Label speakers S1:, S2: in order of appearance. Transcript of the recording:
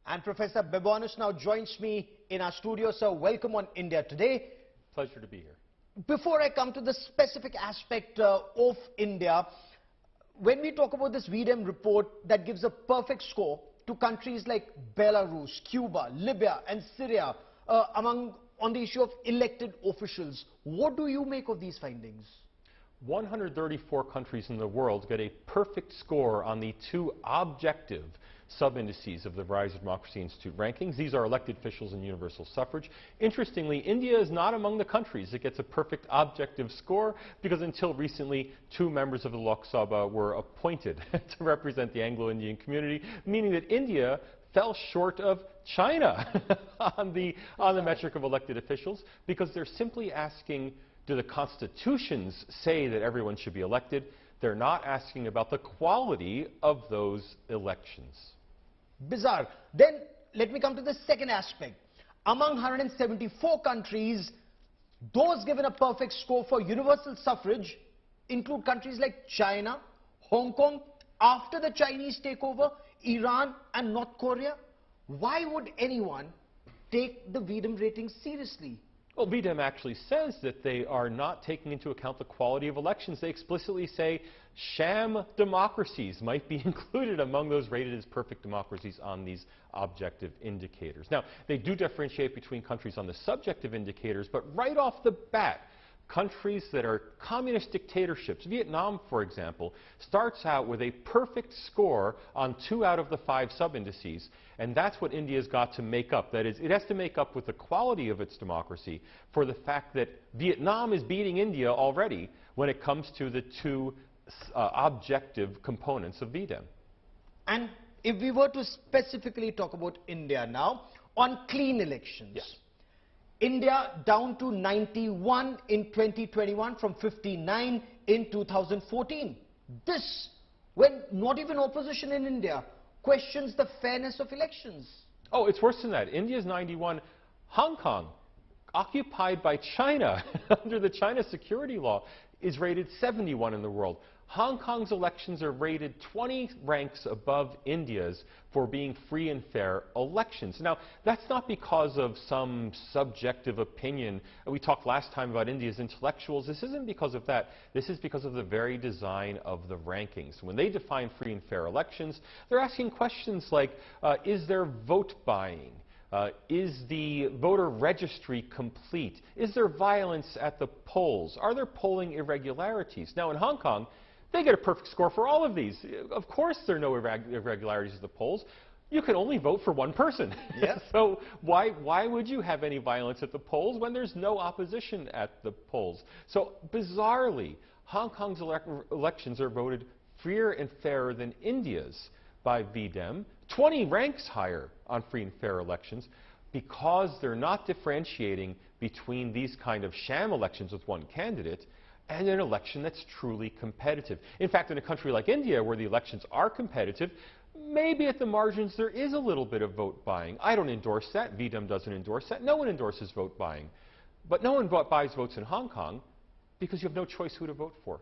S1: And Professor Babones now joins me in our studio. Sir, welcome on India Today.
S2: Pleasure to be here.
S1: Before I come to the specific aspect of India, when we talk about this V-Dem report that gives a perfect score to countries like Belarus, Cuba, Libya and Syria on the issue of elected officials, what do you make of these findings?
S2: 134 countries in the world get a perfect score on the two objective sub-indices of the Rise of Democracy Institute rankings. These are elected officials and universal suffrage. Interestingly, India is not among the countries that gets a perfect objective score because until recently, two members of the Lok Sabha were appointed to represent the Anglo-Indian community, meaning that India fell short of China on the metric of elected officials because they're simply asking, do the constitutions say that everyone should be elected? They're not asking about the quality of those elections.
S1: Bizarre. Then let me come to the second aspect. Among 174 countries, those given a perfect score for universal suffrage include countries like China, Hong Kong, after the Chinese takeover, Iran and North Korea. Why would anyone take the V-Dem rating seriously?
S2: Well, V-Dem actually says that they are not taking into account the quality of elections. They explicitly say sham democracies might be included among those rated as perfect democracies on these objective indicators. Now, they do differentiate between countries on the subjective indicators, but right off the bat, countries that are communist dictatorships, Vietnam, for example, starts out with a perfect score on 2 out of the 5 sub-indices, and that's what India's got to make up. That is, it has to make up with the quality of its democracy for the fact that Vietnam is beating India already when it comes to the two objective components of V-Dem.
S1: And if we were to specifically talk about India now, on clean elections.
S2: Yes.
S1: India down to 91 in 2021 from 59 in 2014. This, when not even opposition in India questions the fairness of elections.
S2: Oh, it's worse than that. India's 91. Hong Kong, occupied by China under the China security law, is rated 71 in the world. Hong Kong's elections are rated 20 ranks above India's for being free and fair elections. Now, that's not because of some subjective opinion. We talked last time about India's intellectuals. This isn't because of that. This is because of the very design of the rankings. When they define free and fair elections, they're asking questions like, is there vote buying? Is the voter registry complete? Is there violence at the polls? Are there polling irregularities? Now, in Hong Kong, they get a perfect score for all of these. Of course there are no irregularities at the polls. You can only vote for one person.
S1: Yes.
S2: So why would you have any violence at the polls when there's no opposition at the polls? So bizarrely, Hong Kong's elections are voted freer and fairer than India's by V-Dem, 20 ranks higher on free and fair elections because they're not differentiating between these kind of sham elections with one candidate and an election that's truly competitive. In fact, in a country like India, where the elections are competitive, maybe at the margins there is a little bit of vote buying. I don't endorse that. V-Dem doesn't endorse that. No one endorses vote buying. But no one buys votes in Hong Kong because you have no choice who to vote for.